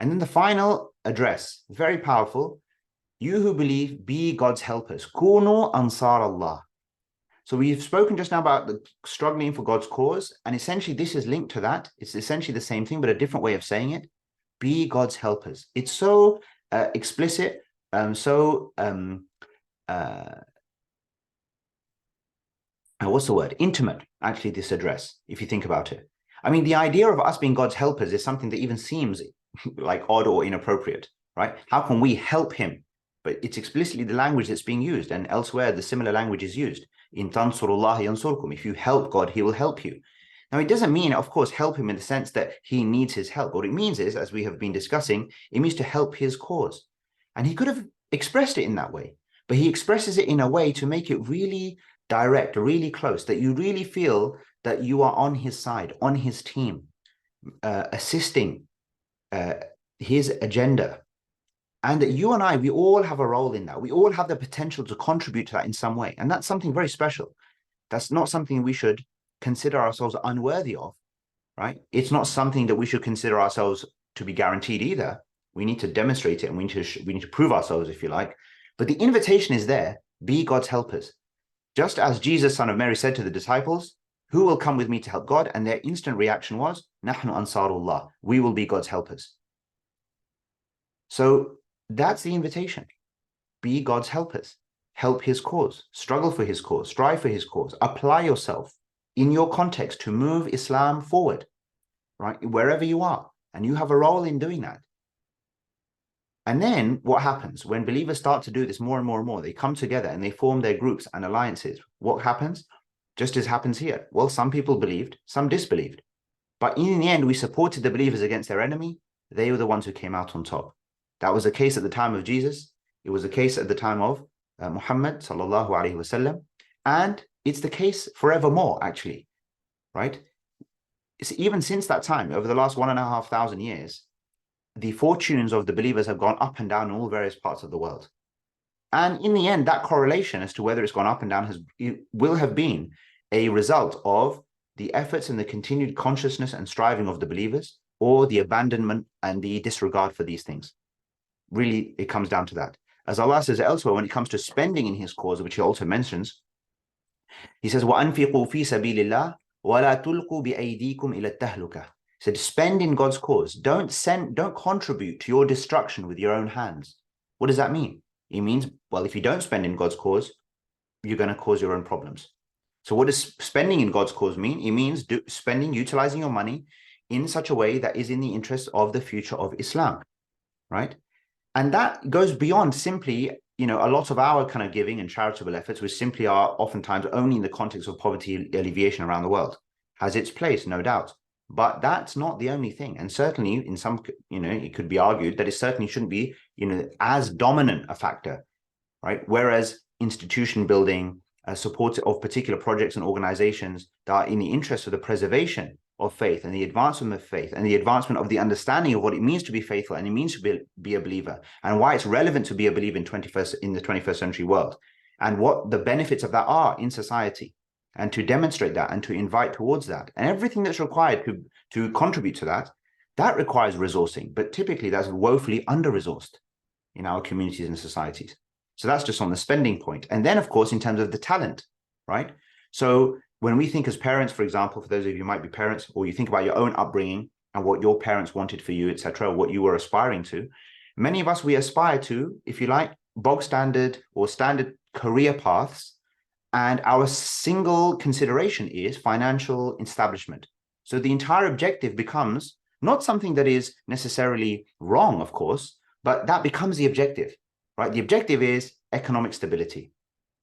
And then the final address, very powerful. You who believe, be God's helpers. Kunu ansar Allah. So we've spoken just now about the struggling for God's cause. And essentially this is linked to that. It's essentially the same thing, but a different way of saying it. Be God's helpers. It's so explicit, what's the word? Intimate, actually, this address, if you think about it. I mean, the idea of us being God's helpers is something that even seems like odd or inappropriate, right? How can we help him? But it's explicitly the language that's being used, and elsewhere the similar language is used. In tansurullah yansurkum. If you help God, he will help you. Now, it doesn't mean, of course, help him in the sense that he needs his help. What it means is, as we have been discussing, it means to help his cause. And he could have expressed it in that way, but he expresses it in a way to make it really direct, really close, that you really feel that you are on his side, on his team, assisting his agenda. And that you and I, we all have a role in that. We all have the potential to contribute to that in some way. And that's something very special. That's not something we should consider ourselves unworthy of, right? It's not something that we should consider ourselves to be guaranteed either. We need to demonstrate it, and we need to prove ourselves, if you like. But the invitation is there, be God's helpers. Just as Jesus, son of Mary, said to the disciples, who will come with me to help God? And their instant reaction was, Nahnu ansarullah, we will be God's helpers. So that's the invitation. Be God's helpers. Help his cause. Struggle for his cause. Strive for his cause. Apply yourself in your context to move Islam forward, right? Wherever you are. And you have a role in doing that. And then what happens when believers start to do this more and more and more? They come together and they form their groups and alliances. What happens? Just as happens here. Well, some people believed, some disbelieved. But in the end, we supported the believers against their enemy. They were the ones who came out on top. That was the case at the time of Jesus. It was the case at the time of Muhammad sallallahu alaihi wasallam. And it's the case forevermore, actually, right? It's even since that time, over the last 1,500 years, the fortunes of the believers have gone up and down in all various parts of the world. And in the end, that correlation as to whether it's gone up and down will have been a result of the efforts and the continued consciousness and striving of the believers, or the abandonment and the disregard for these things. Really, it comes down to that. As Allah says elsewhere, when it comes to spending in his cause, which he also mentions, he says, وَأَنْفِقُوا فِي سَبِيلِ اللَّهِ وَلَا تُلْقُوا بِأَيْدِيكُمْ إِلَى التَّهْلُكَةِ. He said, spend in God's cause. Don't contribute to your destruction with your own hands. What does that mean? It means, well, if you don't spend in God's cause, you're going to cause your own problems. So what does spending in God's cause mean? It means utilizing your money in such a way that is in the interest of the future of Islam, right? And that goes beyond simply, a lot of our kind of giving and charitable efforts, which simply are oftentimes only in the context of poverty alleviation around the world, has its place, no doubt. But that's not the only thing. And certainly in some, it could be argued that it certainly shouldn't be, as dominant a factor, right? Whereas institution building, support of particular projects and organizations that are in the interest of the preservation of faith and the advancement of faith and the advancement of the understanding of what it means to be faithful and it means to be a believer, and why it's relevant to be a believer in the 21st century world, and what the benefits of that are in society, and to demonstrate that and to invite towards that, and everything that's required to contribute to that, that requires resourcing. But typically that's woefully under-resourced in our communities and societies. So that's just on the spending point. And then, of course, in terms of the talent, right? So when we think as parents, for example, for those of you who might be parents, or you think about your own upbringing and what your parents wanted for you, etc., what you were aspiring to, many of us, we aspire to, if you like, bog standard or standard career paths. And our single consideration is financial establishment. So the entire objective becomes not something that is necessarily wrong, of course, but that becomes the objective, right? The objective is economic stability,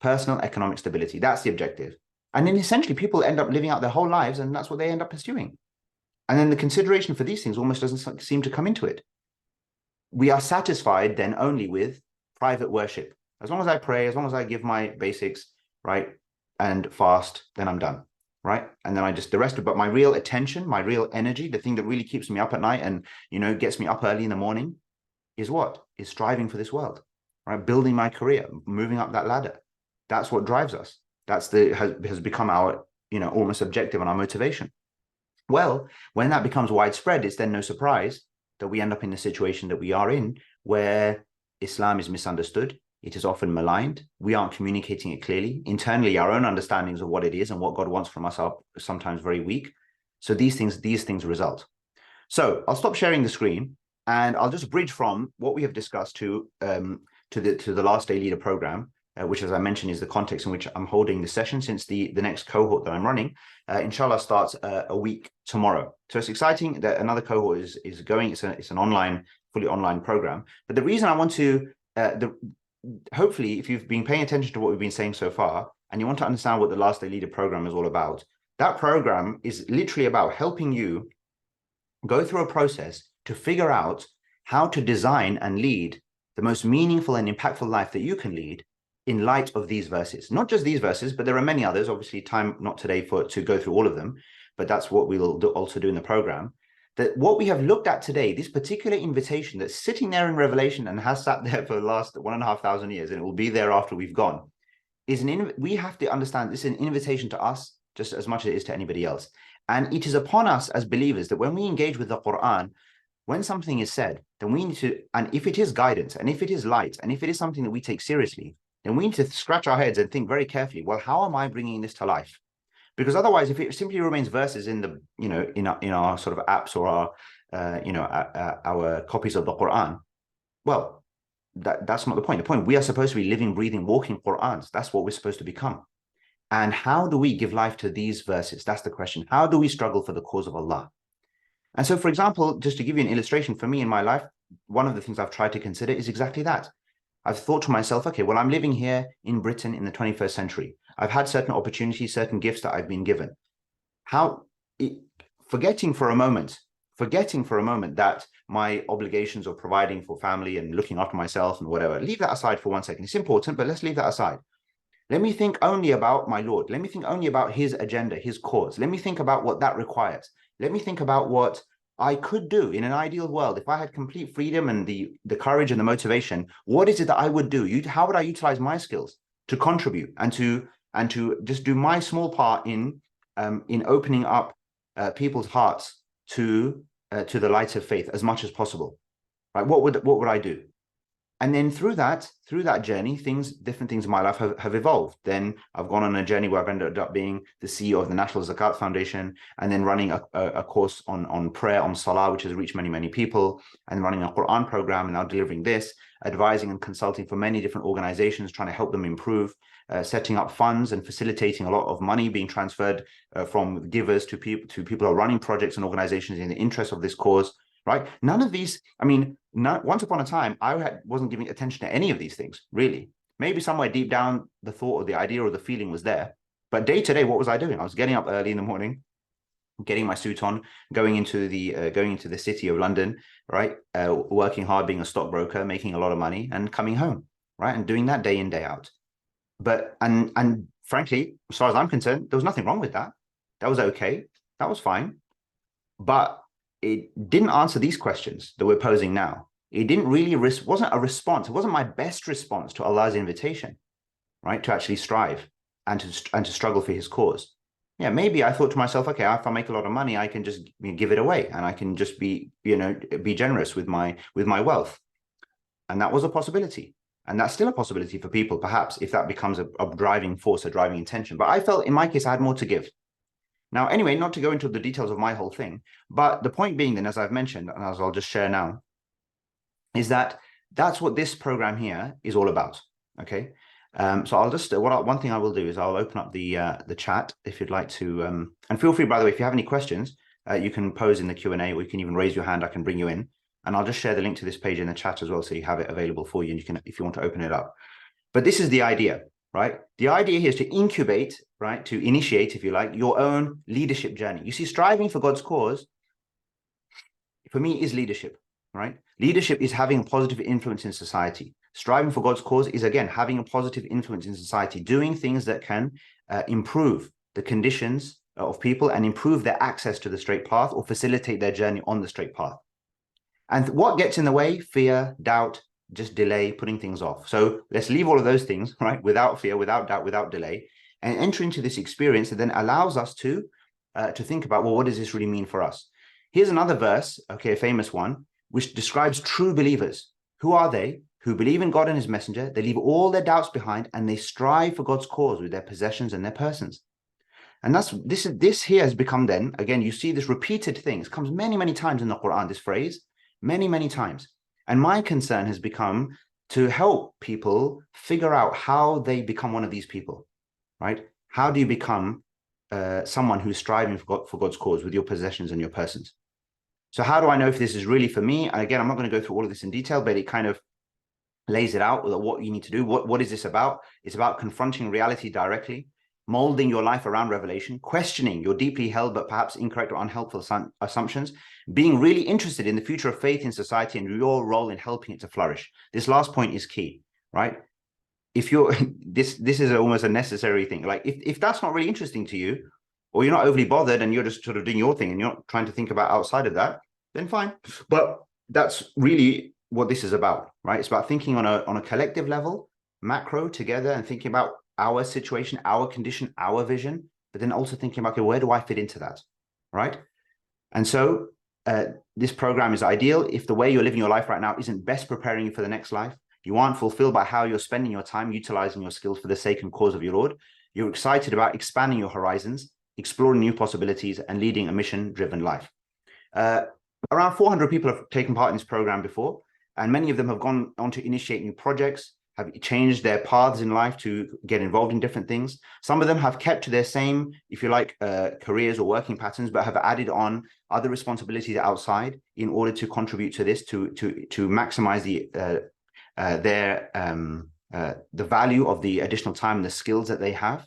personal economic stability. That's the objective. And then essentially people end up living out their whole lives, and that's what they end up pursuing. And then the consideration for these things almost doesn't seem to come into it. We are satisfied then only with private worship. As long as I pray, as long as I give my basics, right, and fast, then I'm done, right? And then but my real attention, my real energy, the thing that really keeps me up at night and, gets me up early in the morning is what? Is striving for this world, right? Building my career, moving up that ladder. That's what drives us. Has become our, almost objective and our motivation. Well, when that becomes widespread, it's then no surprise that we end up in the situation that we are in, where Islam is misunderstood. It is often maligned. We aren't communicating it clearly. Internally, our own understandings of what it is and what God wants from us are sometimes very weak. So these things result. So I'll stop sharing the screen and I'll just bridge from what we have discussed to the Last Day Leader program, which, as I mentioned, is the context in which I'm holding the session, since the next cohort that I'm running, inshallah, starts a week tomorrow. So it's exciting that another cohort is going. It's an online, fully online program. But the reason I want to, hopefully, if you've been paying attention to what we've been saying so far, and you want to understand what the Last Day Leader program is all about, that program is literally about helping you go through a process to figure out how to design and lead the most meaningful and impactful life that you can lead in light of these verses. Not just these verses, but there are many others. Obviously, time not today to go through all of them, but that's what we will also do in the program. That what we have looked at today, this particular invitation that's sitting there in Revelation and has sat there for the last 1,500 years, and it will be there after we've gone, we have to understand this is an invitation to us just as much as it is to anybody else. And it is upon us as believers that when we engage with the Quran, when something is said, then we need to, and if it is guidance, and if it is light, and if it is something that we take seriously, then we need to scratch our heads and think very carefully, well, how am I bringing this to life? Because otherwise, if it simply remains verses in the, in our sort of apps or our, our copies of the Quran, well, that's not the point. The point, we are supposed to be living, breathing, walking Qur'ans. That's what we're supposed to become. And how do we give life to these verses? That's the question. How do we struggle for the cause of Allah? And so, for example, just to give you an illustration, for me in my life, one of the things I've tried to consider is exactly that. I've thought to myself, okay, well, I'm living here in Britain in the 21st century. I've had certain opportunities, certain gifts that I've been given. Forgetting for a moment that my obligations of providing for family and looking after myself and whatever, leave that aside for 1 second. It's important, but let's leave that aside. Let me think only about my Lord. Let me think only about his agenda, his cause. Let me think about what that requires. Let me think about what I could do in an ideal world. If I had complete freedom and the courage and the motivation, what is it that I would do? How would I utilize my skills to contribute and to just do my small part in opening up people's hearts to the light of faith as much as possible? Right? What would I do? And then through that journey, different things in my life have evolved. Then I've gone on a journey where I've ended up being the CEO of the National Zakat Foundation, and then running a course on prayer, on Salah, which has reached many, many people, and running a Quran program, and now delivering this, advising and consulting for many different organizations, trying to help them improve, setting up funds and facilitating a lot of money being transferred from givers to people who are running projects and organizations in the interest of this cause. Right? None of these, once upon a time, I wasn't giving attention to any of these things, really. Maybe somewhere deep down, the thought or the idea or the feeling was there. But day to day, what was I doing? I was getting up early in the morning, getting my suit on, going into the city of London, right? Working hard, being a stockbroker, making a lot of money, and coming home, right? And doing that day in, day out. But, and frankly, as far as I'm concerned, there was nothing wrong with that. That was okay. That was fine. But it didn't answer these questions that we're posing now. It didn't really wasn't a response. It wasn't my best response to Allah's invitation, right? To actually strive and to struggle for his cause. Yeah, maybe I thought to myself, okay, if I make a lot of money, I can just give it away, and I can just be generous with my wealth. And that was a possibility. And that's still a possibility for people, perhaps, if that becomes a driving force, a driving intention. But I felt in my case, I had more to give. Now, anyway, not to go into the details of my whole thing, but the point being then, as I've mentioned, and as I'll just share now, is that that's what this program here is all about, okay? So I'll just, one thing I will do is I'll open up the chat if you'd like to, and feel free, by the way, if you have any questions, you can pose in the Q&A, or you can even raise your hand, I can bring you in, and I'll just share the link to this page in the chat as well, so you have it available for you, and you can, if you want to open it up. But this is the idea. Right? The idea here is to incubate, right? To initiate, if you like, your own leadership journey. You see, striving for God's cause, for me, is leadership, right? Leadership is having a positive influence in society. Striving for God's cause is, again, having a positive influence in society, doing things that can improve the conditions of people and improve their access to the straight path or facilitate their journey on the straight path. And what gets in the way? Fear, doubt, just delay, putting things off. So let's leave all of those things, right? Without fear, without doubt, without delay, and enter into this experience that then allows us to think about, well, what does this really mean for us? Here's another verse, okay, a famous one, which describes true believers. Who are they? Who believe in God and his messenger. They leave all their doubts behind and they strive for God's cause with their possessions and their persons. And this here has become then, again, you see this repeated thing. It comes many, many times in the Quran, this phrase, many, many times. And my concern has become to help people figure out how they become one of these people, right? How do you become someone who's striving for God's cause with your possessions and your persons? So how do I know if this is really for me? And again, I'm not going to go through all of this in detail, but it kind of lays it out, what you need to do. What is this about? It's about confronting reality directly, molding your life around revelation, questioning your deeply held but perhaps incorrect or unhelpful assumptions, being really interested in the future of faith in society and your role in helping it to flourish. This last point is key, right? If you're this is almost a necessary thing. Like if that's not really interesting to you, or you're not overly bothered and you're just sort of doing your thing and you're not trying to think about outside of that, then fine. But that's really what this is about, right? It's about thinking on a collective level, macro together, and thinking about our situation, our condition, our vision, but then also thinking about, okay, where do I fit into that, right? And so this program is ideal if the way you're living your life right now isn't best preparing you for the next life. You aren't fulfilled by how you're spending your time utilizing your skills for the sake and cause of your Lord. You're excited about expanding your horizons, exploring new possibilities, and leading a mission-driven life. Around 400 people have taken part in this program before, and many of them have gone on to initiate new projects, have changed their paths in life to get involved in different things. Some of them have kept to their same, if you like, careers or working patterns, but have added on other responsibilities outside in order to contribute to this, to maximize the value of the additional time and the skills that they have,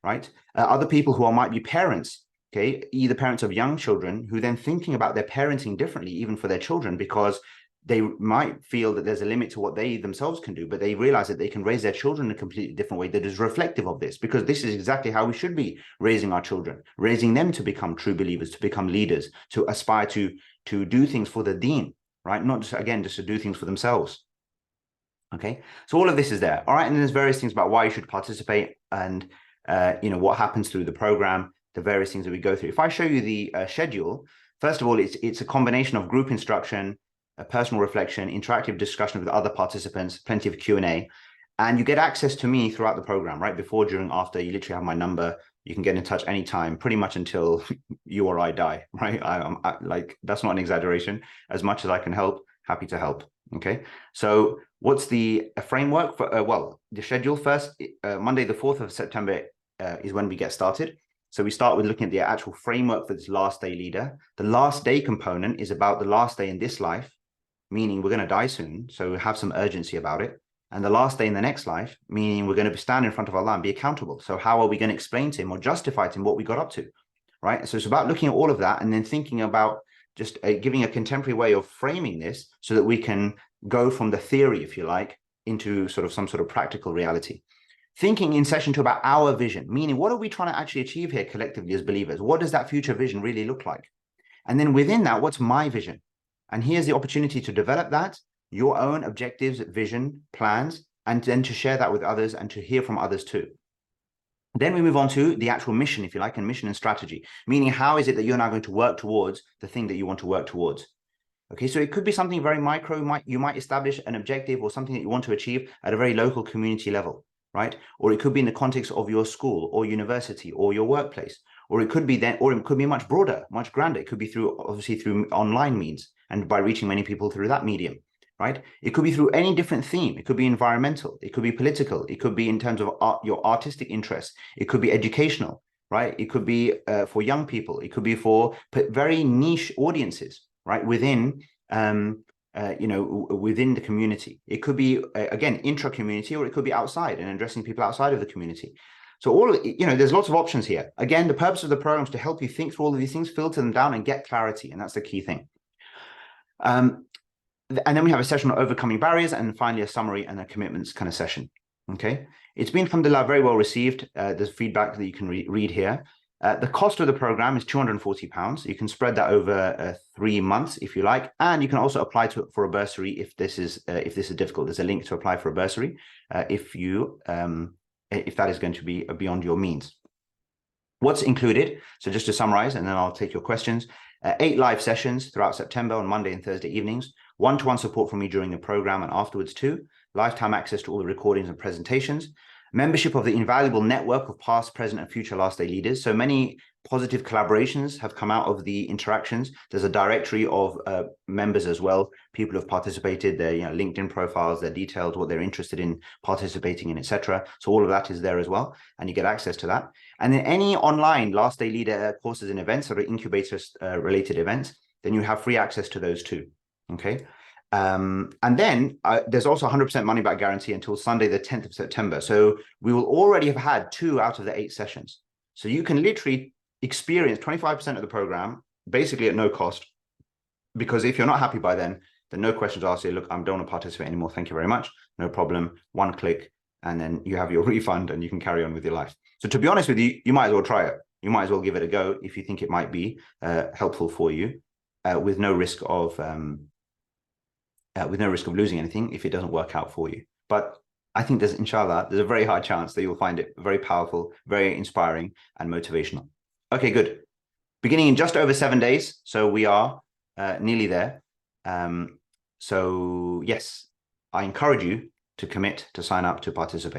right? Other people who might be parents, okay, either parents of young children who then thinking about their parenting differently, even for their children, because they might feel that there's a limit to what they themselves can do, but they realize that they can raise their children in a completely different way that is reflective of this, because this is exactly how we should be raising our children, raising them to become true believers, to become leaders, to aspire to do things for the deen, right? Not just, again, just to do things for themselves. Okay, so all of this is there. All right, and there's various things about why you should participate and, what happens through the program, the various things that we go through. If I show you the schedule, first of all, it's a combination of group instruction, a personal reflection, interactive discussion with other participants, plenty of Q&A, and you get access to me throughout the program, right? Before, during, after. You literally have my number. You can get in touch anytime, pretty much until you or I die, right? Like, that's not an exaggeration. As much as I can help, happy to help. Okay, so what's the framework for, well, the schedule first, Monday, the 4th of September is when we get started. So we start with looking at the actual framework for this last day leader. The last day component is about the last day in this life, meaning we're going to die soon. So we have some urgency about it. And the last day in the next life, meaning we're going to stand in front of Allah and be accountable. So how are we going to explain to him or justify to him what we got up to, right? So it's about looking at all of that and then thinking about just giving a contemporary way of framing this so that we can go from the theory, if you like, into sort of some sort of practical reality. Thinking in session 2 about our vision, meaning what are we trying to actually achieve here collectively as believers? What does that future vision really look like? And then within that, what's my vision? And here's the opportunity to develop that, your own objectives, vision, plans, and then to share that with others and to hear from others too. Then we move on to the actual mission, if you like, and mission and strategy, meaning how is it that you're now going to work towards the thing that you want to work towards? Okay, so it could be something very micro. You might establish an objective or something that you want to achieve at a very local community level, right? Or it could be in the context of your school or university or your workplace, or it could be then, or it could be much broader, much grander. It could be through, obviously, through online means and by reaching many people through that medium, right? It could be through any different theme. It could be environmental. It could be political. It could be in terms of your artistic interests. It could be educational, right? It could be for young people. It could be for very niche audiences, right? Within, within the community. It could be, again, intra-community, or it could be outside and addressing people outside of the community. So there's lots of options here. Again, the purpose of the program is to help you think through all of these things, filter them down and get clarity. And that's the key thing. And then we have a session on overcoming barriers, and finally a summary and a commitments kind of session. Okay, it's been, alhamdulillah, very well received. There's feedback that you can read here. The cost of the program is £240. You can spread that over 3 months if you like, and you can also apply for a bursary if this is difficult. There's a link to apply for a bursary if that is going to be beyond your means. What's included? So just to summarize, and then I'll take your questions. 8 live sessions throughout September on Monday and Thursday evenings, one-to-one support from me during the program and afterwards too, lifetime access to all the recordings and presentations, membership of the invaluable network of past, present, and future last day leaders. So many positive collaborations have come out of the interactions. There's a directory of members as well, people who have participated, their LinkedIn profiles, their details, what they're interested in participating in, etc. So all of that is there as well, and you get access to that. And then any online last day leader courses and events or incubators related events, then you have free access to those too. Okay. And then there's also 100% money back guarantee until Sunday, the 10th of September. So we will already have had 2 out of the 8 sessions. So you can literally experience 25% of the program basically at no cost, because if you're not happy by then no questions asked. Say, look, I don't want to participate anymore. Thank you very much. No problem. One click, and then you have your refund and you can carry on with your life. So to be honest with you, you might as well try it. You might as well give it a go if you think it might be helpful for you, with no risk of losing anything if it doesn't work out for you. But I think inshallah, there's a very high chance that you'll find it very powerful, very inspiring, and motivational. Okay, good. Beginning in just over 7 days. So we are nearly there. So yes, I encourage you to commit to sign up to participate.